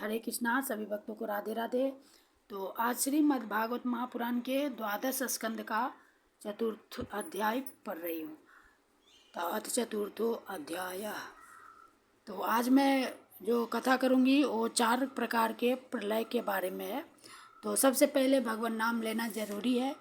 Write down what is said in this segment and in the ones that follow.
हरे कृष्णा। सभी भक्तों को राधे राधे। तो आज श्रीमद् भागवत महापुराण के द्वादश स्कंद का चतुर्थ अध्याय पढ़ रही हूँ। तो अथ चतुर्थो अध्याय। तो आज मैं जो कथा करूँगी वो 4 प्रकार के प्रलय के बारे में है। तो सबसे पहले भगवान नाम लेना जरूरी है।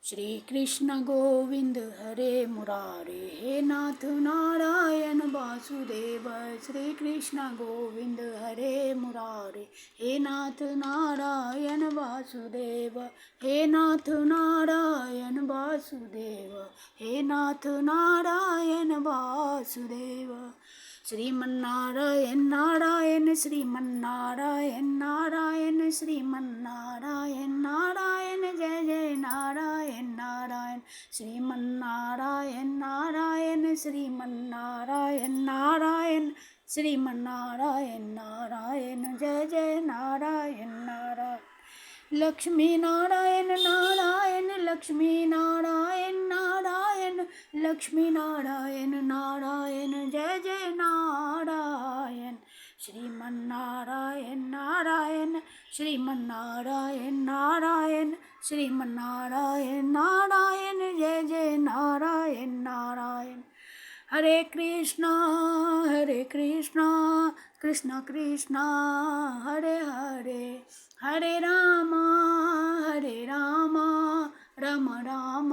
श्री कृष्ण गोविंद हरे मुरारे, हे नाथ नारायण वासुदेव। श्री कृष्ण गोविंद हरे मुरारे, हे नाथ नारायण वासुदेव। हे नाथ नारायण वासुदेव, हे नाथ नारायण वासुदेव। श्रीमन्नारायण नारायण श्रीमन्नारायण नारायण श्रीमन्नारायण नारायण, जय जय नारायण नारायण। श्रीमन्नारायण नारायण श्रीमन्नारायण नारायण श्रीमन्नारायण नारायण, जय जय नारायण नारायण। लक्ष्मी नारायण नारायण लक्ष्मी नारायण नारायण लक्ष्मी नारायण नारायण, जय जय नारायण। श्रीमन्नारायण नारायण श्रीमन्नारायण नारायण श्रीमन्नारायण नारायण, जय जय नारायण नारायण। हरे कृष्णा कृष्ण कृष्ण हरे हरे, हरे राम राम राम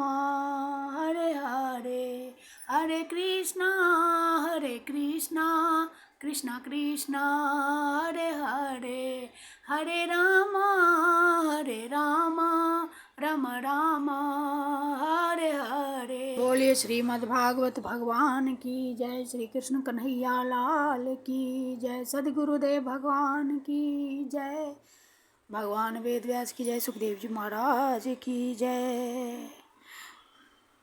हरे हरे। हरे कृष्णा कृष्ण कृष्ण हरे हरे, हरे राम राम राम हरे हरे। बोलिए श्रीमद् भागवत भगवान की जय। श्री कृष्ण कन्हैया लाल की जय। सद्गुरुदेव भगवान की जय। भगवान वेद व्यास की जय। सुखदेव जी महाराज की जय।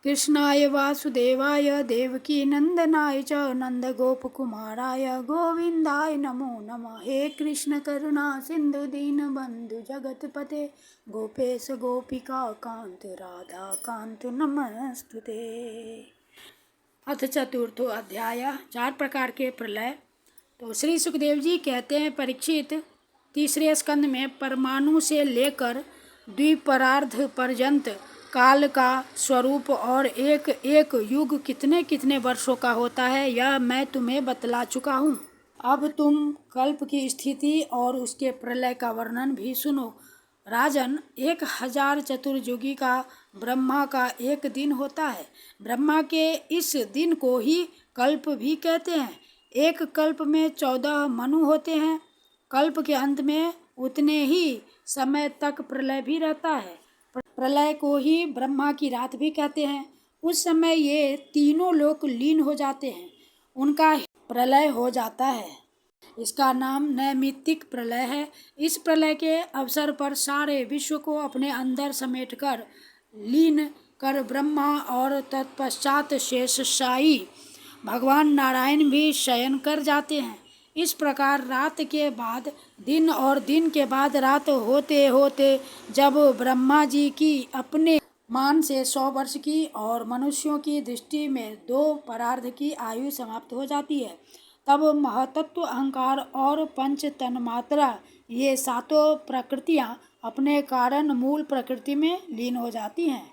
कृष्णाय वासुदेवाय देवकी नंदनाय च नंद गोप कुमाराय गोविंदाय नमो नमः। हे कृष्ण करुणा सिंधु दीन बंधु जगतपते गोपेश गोपिका कांत राधा कांत नमस्तुते। अथ चतुर्थो अध्याय, 4 प्रकार के प्रलय। तो श्री सुखदेव जी कहते हैं, परीक्षित, तीसरे स्कंद में परमाणु से लेकर द्विपरार्ध पर्यंत काल का स्वरूप और एक एक युग कितने कितने वर्षों का होता है यह मैं तुम्हें बतला चुका हूँ। अब तुम कल्प की स्थिति और उसके प्रलय का वर्णन भी सुनो। राजन, 1000 चतुर्युगी का ब्रह्मा का एक दिन होता है। ब्रह्मा के इस दिन को ही कल्प भी कहते हैं। एक कल्प में 14 मनु होते हैं। कल्प के अंत में उतने ही समय तक प्रलय भी रहता है। प्रलय को ही ब्रह्मा की रात भी कहते हैं। उस समय ये तीनों लोक लीन हो जाते हैं, उनका प्रलय हो जाता है। इसका नाम नैमित्तिक प्रलय है। इस प्रलय के अवसर पर सारे विश्व को अपने अंदर समेटकर लीन कर ब्रह्मा और तत्पश्चात शेषशायी भगवान नारायण भी शयन कर जाते हैं। इस प्रकार रात के बाद दिन और दिन के बाद रात होते होते जब ब्रह्मा जी की अपने मान से 100 वर्ष की और मनुष्यों की दृष्टि में 2 परार्ध की आयु समाप्त हो जाती है, तब महतत्व, अहंकार और पंच तन्मात्रा, ये 7 प्रकृतियां अपने कारण मूल प्रकृति में लीन हो जाती हैं।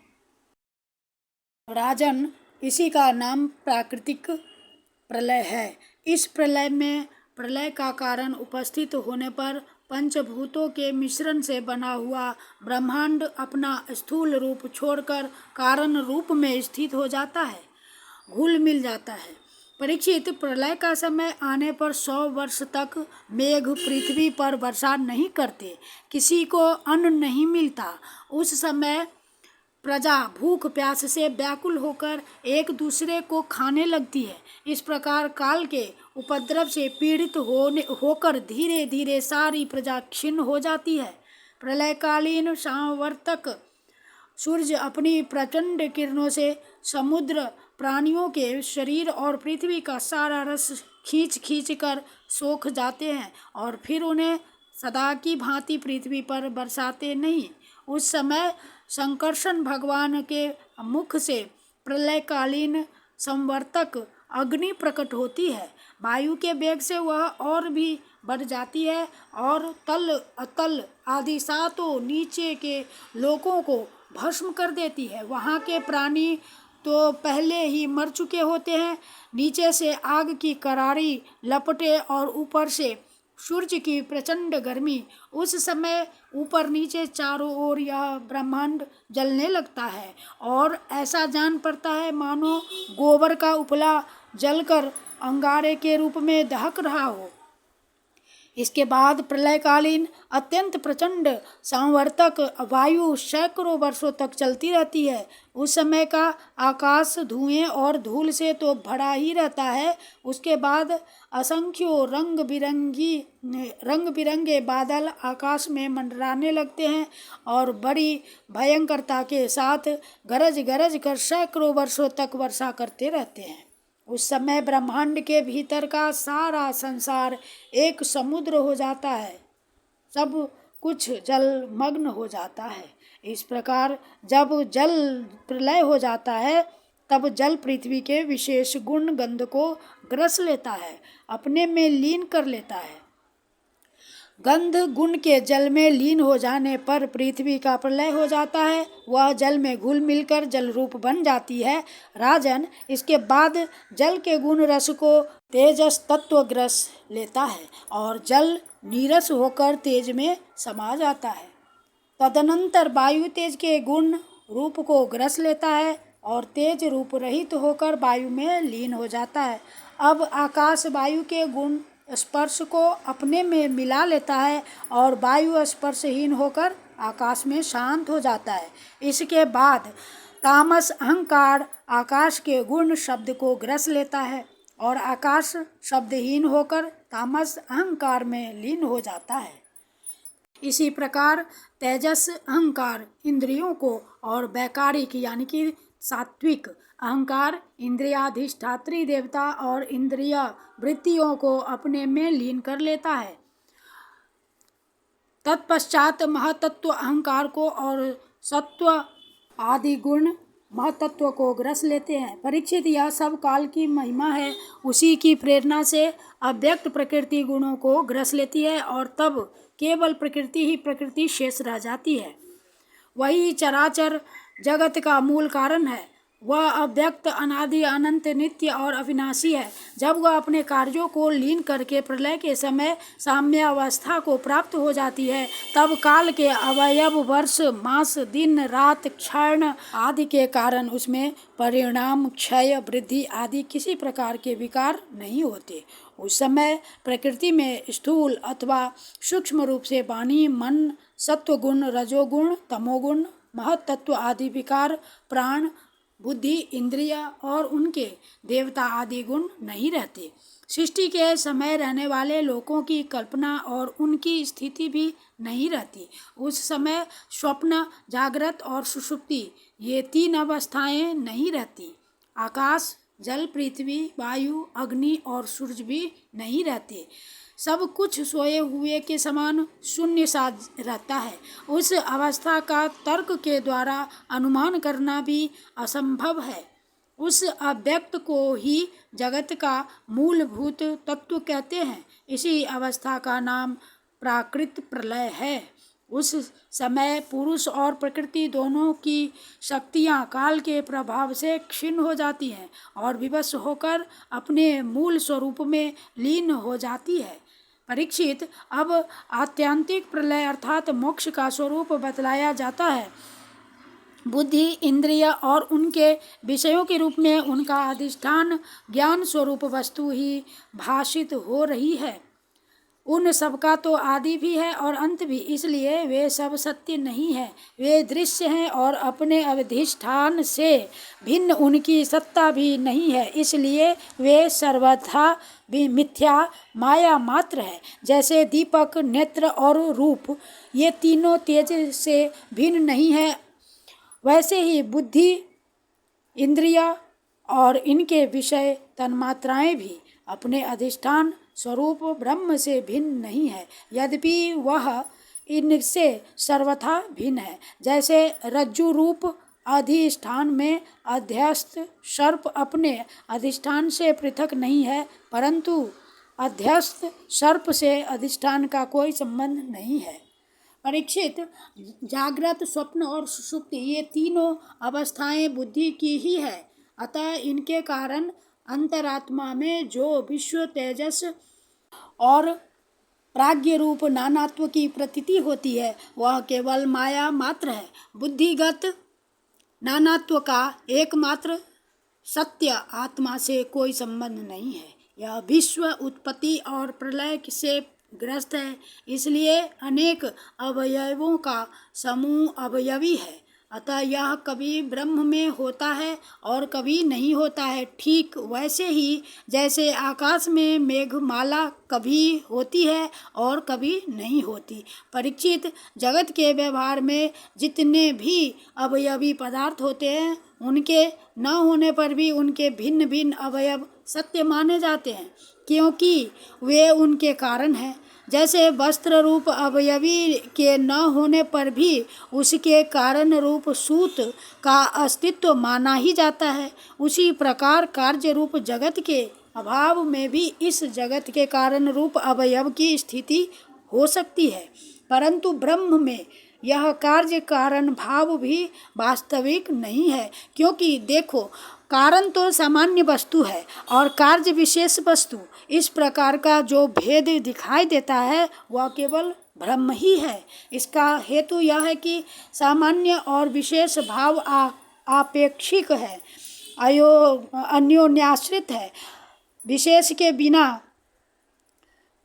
राजन, इसी का नाम प्राकृतिक प्रलय है। इस प्रलय में प्रलय का कारण उपस्थित होने पर पंचभूतों के मिश्रण से बना हुआ ब्रह्मांड अपना स्थूल रूप छोड़कर कारण रूप में स्थित हो जाता है, घुल मिल जाता है। परीक्षित, प्रलय का समय आने पर 100 वर्ष तक मेघ पृथ्वी पर वर्षा नहीं करते, किसी को अन्न नहीं मिलता। उस समय प्रजा भूख प्यास से व्याकुल होकर एक दूसरे को खाने लगती है। इस प्रकार काल के उपद्रव से पीड़ित होकर धीरे धीरे सारी प्रजा क्षीण हो जाती है। प्रलयकालीन सांवर्तक सूर्य अपनी प्रचंड किरणों से समुद्र प्राणियों के शरीर और पृथ्वी का सारा रस खींच खींच कर सोख जाते हैं और फिर उन्हें सदा की भांति पृथ्वी पर बरसाते नहीं। उस समय संकर्षण भगवान के मुख से प्रलयकालीन संवर्तक अग्नि प्रकट होती है। वायु के वेग से वह और भी बढ़ जाती है और तल अतल आदि सातों नीचे के लोकों को भस्म कर देती है। वहाँ के प्राणी तो पहले ही मर चुके होते हैं। नीचे से आग की करारी लपटें और ऊपर से सूर्य की प्रचंड गर्मी। उस समय ऊपर नीचे चारों ओर यह ब्रह्मांड जलने लगता है और ऐसा जान पड़ता है मानो गोबर का उपला जलकर अंगारे के रूप में दहक रहा हो। इसके बाद प्रलयकालीन अत्यंत प्रचंड सांवर्तक वायु सैकड़ों वर्षों तक चलती रहती है। उस समय का आकाश धुएं और धूल से तो भरा ही रहता है। उसके बाद असंख्यों रंग बिरंगे बादल आकाश में मंडराने लगते हैं और बड़ी भयंकरता के साथ गरज गरज कर सैकड़ों वर्षों तक वर्षा करते रहते हैं। उस समय ब्रह्मांड के भीतर का सारा संसार एक समुद्र हो जाता है, सब कुछ जलमग्न हो जाता है। इस प्रकार जब जल प्रलय हो जाता है तब जल पृथ्वी के विशेष गुण गंध को ग्रस लेता है, अपने में लीन कर लेता है। गंध गुण के जल में लीन हो जाने पर पृथ्वी का प्रलय हो जाता है, वह जल में घुल मिलकर जल रूप बन जाती है। राजन, इसके बाद जल के गुण रस को तेजस तत्व ग्रस लेता है और जल नीरस होकर तेज में समा जाता है। तदनंतर वायु तेज के गुण रूप को ग्रस लेता है और तेज रूप रहित होकर वायु में लीन हो जाता है। अब आकाश वायु के गुण स्पर्श को अपने में मिला लेता है और वायु स्पर्शहीन होकर आकाश में शांत हो जाता है। इसके बाद तामस अहंकार आकाश के गुण शब्द को ग्रस लेता है और आकाश शब्दहीन होकर तामस अहंकार में लीन हो जाता है। इसी प्रकार तेजस अहंकार इंद्रियों को और वैकारिक यानी कि सात्विक अहंकार इंद्रियाधिष्ठात्री देवता और इंद्रिय वृत्तियों को अपने में लीन कर लेता है। तत्पश्चात महतत्व अहंकार को और सत्व आदि गुण महतत्व को ग्रस लेते हैं। परीक्षित, यह सब काल की महिमा है। उसी की प्रेरणा से अव्यक्त प्रकृति गुणों को ग्रस लेती है और तब केवल प्रकृति ही प्रकृति शेष रह जाती है। वही चराचर जगत का मूल कारण है। वह अव्यक्त अनादि अनंत नित्य और अविनाशी है। जब वह अपने कार्यों को लीन करके प्रलय के समय साम्य अवस्था को प्राप्त हो जाती है तब काल के अवयव वर्ष मास दिन रात क्षण आदि के कारण उसमें परिणाम क्षय वृद्धि आदि किसी प्रकार के विकार नहीं होते। उस समय प्रकृति में स्थूल अथवा सूक्ष्म रूप से वाणी मन सत्वगुण रजोगुण तमोगुण महत्तत्व आदि विकार प्राण बुद्धि इंद्रिय और उनके देवता आदि गुण नहीं रहते। सृष्टि के समय रहने वाले लोकों की कल्पना और उनकी स्थिति भी नहीं रहती। उस समय स्वप्न जागृत और सुषुप्ति ये तीन अवस्थाएं नहीं रहती। आकाश जल पृथ्वी वायु अग्नि और सूर्य भी नहीं रहते। सब कुछ सोए हुए के समान शून्य सा रहता है। उस अवस्था का तर्क के द्वारा अनुमान करना भी असंभव है। उस अव्यक्त को ही जगत का मूलभूत तत्व कहते हैं। इसी अवस्था का नाम प्राकृत प्रलय है। उस समय पुरुष और प्रकृति दोनों की शक्तियाँ काल के प्रभाव से क्षीण हो जाती हैं और विवश होकर अपने मूल स्वरूप में लीन हो जाती है। परीक्षित, अब आत्यंतिक प्रलय अर्थात मोक्ष का स्वरूप बतलाया जाता है। बुद्धि इंद्रिय और उनके विषयों के रूप में उनका अधिष्ठान ज्ञान स्वरूप वस्तु ही भाषित हो रही है। उन सबका तो आदि भी है और अंत भी, इसलिए वे सब सत्य नहीं है। वे दृश्य हैं और अपने अधिष्ठान से भिन्न उनकी सत्ता भी नहीं है, इसलिए वे सर्वथा भी मिथ्या माया मात्र है। जैसे दीपक नेत्र और रूप ये तीनों तेज से भिन्न नहीं है, वैसे ही बुद्धि इंद्रिय और इनके विषय तन्मात्राएं भी अपने अधिष्ठान स्वरूप ब्रह्म से भिन्न नहीं है, यद्यपि वह इनसे सर्वथा भिन्न है। जैसे रज्जु रूप अधिष्ठान में अध्यस्त सर्प अपने अधिष्ठान से पृथक नहीं है, परंतु अध्यस्त सर्प से अधिष्ठान का कोई संबंध नहीं है। परीक्षित, जागृत, स्वप्न और सुषुप्ति ये तीनों अवस्थाएं बुद्धि की ही है। अतः इनके कारण अंतरात्मा में जो विश्व, तेजस और प्राज्ञ रूप नानात्व की प्रतीति होती है वह केवल माया मात्र है। बुद्धिगत नानात्व का एकमात्र सत्य आत्मा से कोई संबंध नहीं है। यह विश्व उत्पत्ति और प्रलय से ग्रस्त है, इसलिए अनेक अवयवों का समूह अवयवी है। अतः यह कभी ब्रह्म में होता है और कभी नहीं होता है। ठीक वैसे ही जैसे आकाश में मेघमाला कभी होती है और कभी नहीं होती। परीक्षित, जगत के व्यवहार में जितने भी अवयवी पदार्थ होते हैं उनके न होने पर भी उनके भिन्न भिन्न अवयव सत्य माने जाते हैं, क्योंकि वे उनके कारण हैं। जैसे वस्त्र रूप अवयवी के न होने पर भी उसके कारण रूप सूत का अस्तित्व माना ही जाता है, उसी प्रकार कार्य रूप जगत के अभाव में भी इस जगत के कारण रूप अवयव की स्थिति हो सकती है। परंतु ब्रह्म में यह कार्य कारण भाव भी वास्तविक नहीं है, क्योंकि देखो, कारण तो सामान्य वस्तु है और कार्य विशेष वस्तु। इस प्रकार का जो भेद दिखाई देता है वह केवल ब्रह्म ही है। इसका हेतु यह है कि सामान्य और विशेष भाव आपेक्षिक है, अन्योन्याश्रित है। विशेष के बिना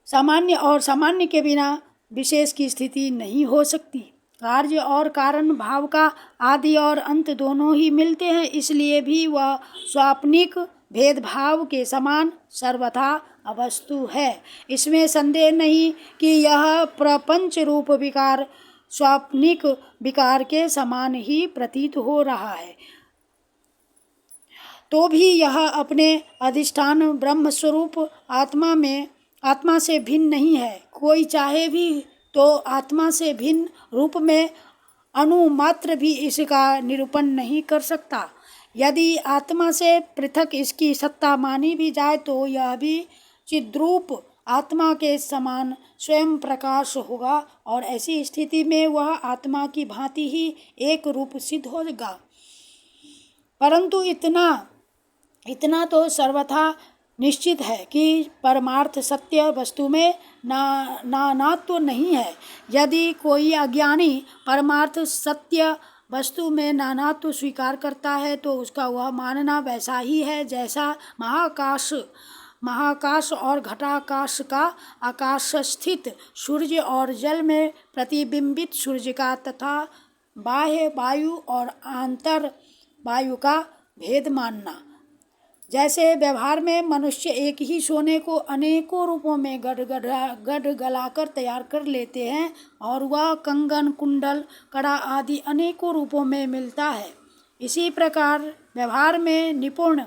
सामान्य और सामान्य के बिना विशेष की स्थिति नहीं हो सकती। कार्य और कारण भाव का आदि और अंत दोनों ही मिलते हैं, इसलिए भी वह स्वाप्निक भेदभाव के समान सर्वथा अवस्तु है। इसमें संदेह नहीं कि यह प्रपंच रूप विकार स्वाप्निक विकार के समान ही प्रतीत हो रहा है, तो भी यह अपने अधिष्ठान ब्रह्म स्वरूप आत्मा से भिन्न नहीं है। कोई चाहे भी तो आत्मा से भिन्न रूप में अणुमात्र भी इसका निरूपण नहीं कर सकता। यदि आत्मा से पृथक इसकी सत्ता मानी भी जाए तो यह भी चिद्रूप आत्मा के समान स्वयं प्रकाश होगा और ऐसी स्थिति में वह आत्मा की भांति ही एक रूप सिद्ध होगा। परंतु इतना तो सर्वथा निश्चित है कि परमार्थ सत्य वस्तु में नानात्व नहीं है। यदि कोई अज्ञानी परमार्थ सत्य वस्तु में नानात्व स्वीकार करता है तो उसका वह मानना वैसा ही है जैसा महाकाश और घटाकाश का आकाश स्थित सूर्य और जल में प्रतिबिंबित सूर्य का तथा बाह्य वायु और आंतर वायु का भेद मानना। जैसे व्यवहार में मनुष्य एक ही सोने को अनेकों रूपों में गढ़ गलाकर तैयार कर लेते हैं और वह कंगन, कुंडल, कड़ा आदि अनेकों रूपों में मिलता है, इसी प्रकार व्यवहार में निपुण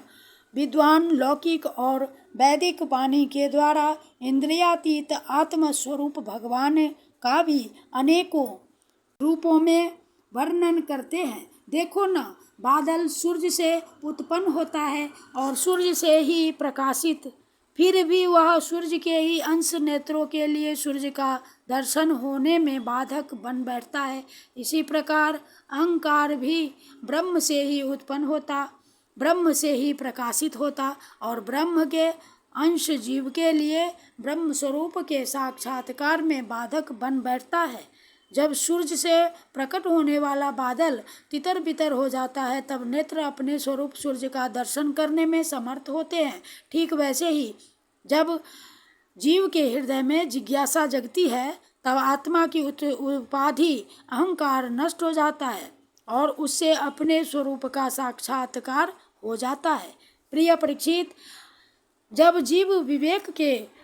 विद्वान लौकिक और वैदिक वाणी के द्वारा इंद्रियातीत आत्मस्वरूप भगवान का भी अनेकों रूपों में वर्णन करते हैं। देखो ना, बादल सूर्य से उत्पन्न होता है और सूर्य से ही प्रकाशित, फिर भी वह सूर्य के ही अंश नेत्रों के लिए सूर्य का दर्शन होने में बाधक बन बैठता है। इसी प्रकार अहंकार भी ब्रह्म से ही उत्पन्न होता, ब्रह्म से ही प्रकाशित होता और ब्रह्म के अंश जीव के लिए ब्रह्म स्वरूप के साक्षात्कार में बाधक बन बैठता है। जब सूर्य से प्रकट होने वाला बादल तितर बितर हो जाता है तब नेत्र अपने स्वरूप सूर्य का दर्शन करने में समर्थ होते हैं। ठीक वैसे ही जब जीव के हृदय में जिज्ञासा जगती है तब आत्मा की उपाधि अहंकार नष्ट हो जाता है और उससे अपने स्वरूप का साक्षात्कार हो जाता है। प्रिय परीक्षित, जब जीव विवेक के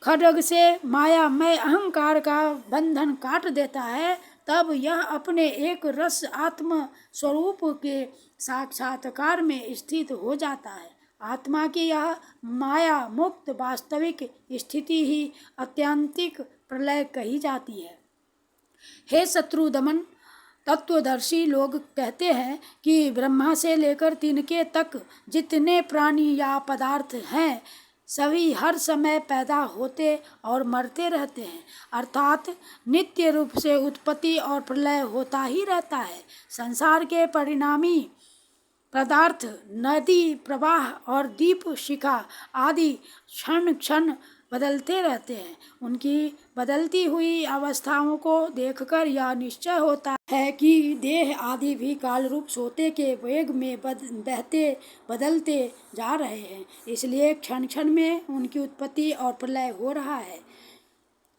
खड्ग से मायामय अहंकार का बंधन काट देता है तब यह अपने एक रस आत्म स्वरूप के साक्षात्कार में स्थित हो जाता है। आत्मा की यह माया मुक्त वास्तविक स्थिति ही आत्यंतिक प्रलय कही जाती है। हे शत्रुदमन, तत्वदर्शी लोग कहते हैं कि ब्रह्मा से लेकर तिनके तक जितने प्राणी या पदार्थ हैं सभी हर समय पैदा होते और मरते रहते हैं, अर्थात नित्य रूप से उत्पत्ति और प्रलय होता ही रहता है। संसार के परिणामी पदार्थ, नदी प्रवाह और दीप शिखा आदि क्षण क्षण बदलते रहते हैं। उनकी बदलती हुई अवस्थाओं को देखकर यह निश्चय होता है कि देह आदि भी काल रूप सोते के वेग में बहते बदलते जा रहे हैं। इसलिए क्षण क्षण में उनकी उत्पत्ति और प्रलय हो रहा है।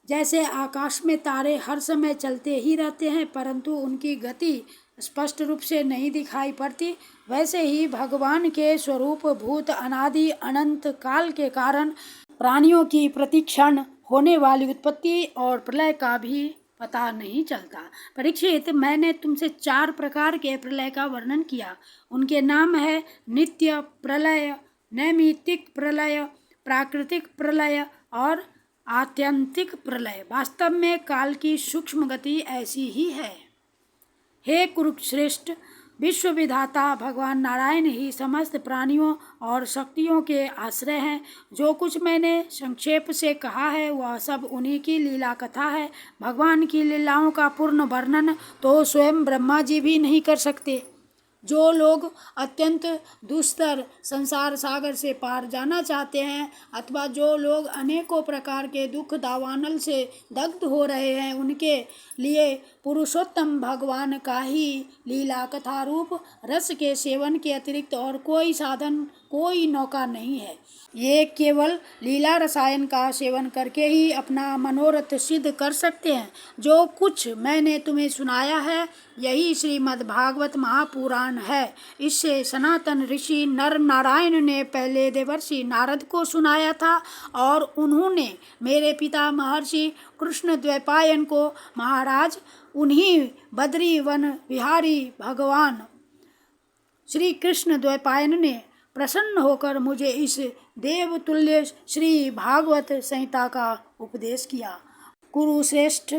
जैसे आकाश में तारे हर समय चलते ही रहते हैं परंतु उनकी गति स्पष्ट रूप से नहीं दिखाई पड़ती, वैसे ही भगवान के स्वरूप भूत अनादि अनंत काल के कारण प्राणियों की प्रतिक्षण होने वाली उत्पत्ति और प्रलय का भी पता नहीं चलता। परीक्षित, मैंने तुमसे 4 प्रकार के प्रलय का वर्णन किया। उनके नाम है नित्य प्रलय, नैमित्तिक प्रलय, प्राकृतिक प्रलय और आत्यंतिक प्रलय। वास्तव में काल की सूक्ष्म गति ऐसी ही है। हे कुरुश्रेष्ठ, विश्व विधाता भगवान नारायण ही समस्त प्राणियों और शक्तियों के आश्रय हैं। जो कुछ मैंने संक्षेप से कहा है वह सब उन्हीं की लीला कथा है। भगवान की लीलाओं का पूर्ण वर्णन तो स्वयं ब्रह्मा जी भी नहीं कर सकते। जो लोग अत्यंत दुस्तर संसार सागर से पार जाना चाहते हैं अथवा जो लोग अनेकों प्रकार के दुख दावानल से दग्ध हो रहे हैं, उनके लिए पुरुषोत्तम भगवान का ही लीला कथा रूप रस के सेवन के अतिरिक्त और कोई साधन, कोई नौका नहीं है। ये केवल लीला रसायन का सेवन करके ही अपना मनोरथ सिद्ध कर सकते हैं। जो कुछ मैंने तुम्हें सुनाया है यही श्रीमद् भागवत महापुराण है। इससे सनातन ऋषि नर नारायण ने पहले देवर्षि नारद को सुनाया था और उन्होंने मेरे पिता महर्षि कृष्ण द्वैपायन को महाराज उन्हीं बद्री वन विहारी भगवान श्री कृष्ण द्वैपायन ने प्रसन्न होकर मुझे इस देवतुल्य श्री भागवत संहिता का उपदेश किया। कुरुश्रेष्ठ,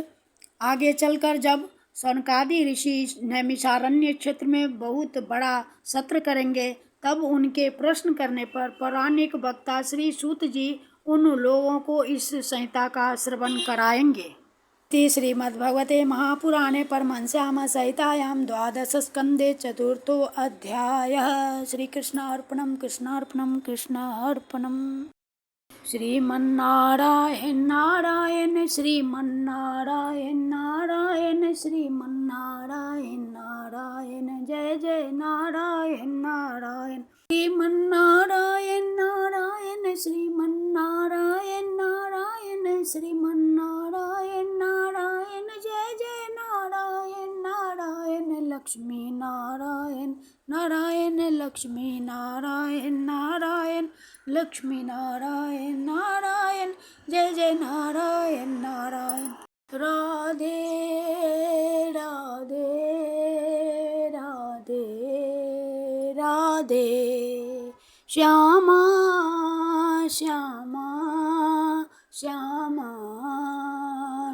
आगे चलकर जब सनकादि ऋषि नैमिषारण्य क्षेत्र में बहुत बड़ा सत्र करेंगे तब उनके प्रश्न करने पर पौराणिक वक्ता श्री सूत जी उन लोगों को इस संहिता का श्रवण कराएंगे। श्रीमद्भगवते महापुराणे परमहंस्यां संहितायां 12 स्कंदे 4थो अध्यायः। श्रीकृष्णार्पणं कृष्णार्पणं कृष्णार्पणम्। श्रीमन्नारायण नारायण श्रीमन्नारायण नारायण श्रीमन्नारायण नारायण जय जय नारायण नारायण। श्रीमन्नारायण नारायण श्रीमन्नारायण नारायण श्रीमन्नारायण नारायण जय जय नारायण नारायण। लक्ष्मी नारायण नारायण लक्ष्मी नारायण नारायण लक्ष्मी नारायण नारायण जय जय नारायण नारायण। राधे राधे राधे राधे श्यामा श्यामा श्यामा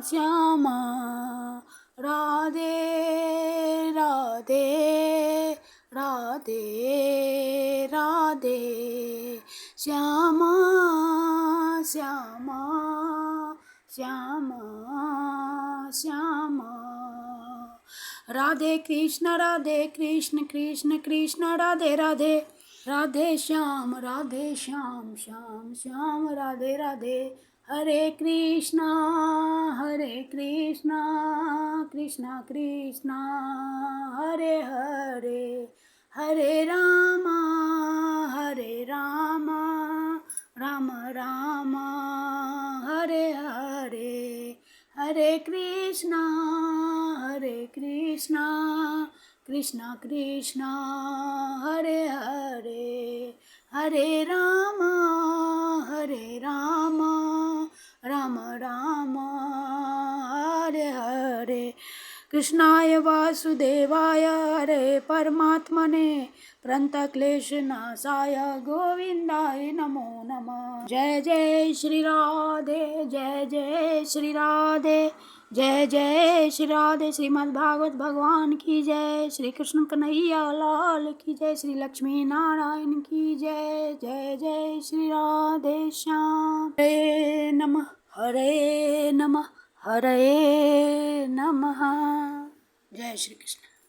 श्यामा। राधे राधे राधे राधे श्यामा श्यामा श्यामा श्यामा। राधे कृष्ण कृष्ण कृष्ण राधे राधे। राधे श्याम श्याम श्याम राधे राधे। हरे कृष्णा कृष्णा कृष्णा हरे हरे। हरे रामा राम राम हरे हरे। हरे कृष्णा कृष्णा कृष्णा हरे हरे। हरे राम राम राम हरे हरे। कृष्णाय वासुदेवाय हरे परमात्मने प्रणतक्लेशनाशाय गोविंदाय नमो नमः। जय जय श्री राधे जय जय श्री राधे जय जय श्री राधे। श्रीमद् भागवत भगवान की जय। श्री कृष्ण कन्हैया लाल की जय। श्री लक्ष्मी नारायण की जय। जय जय श्री राधे श्याम। हरे नमः हरे नमः हरे नमः। जय श्री कृष्ण।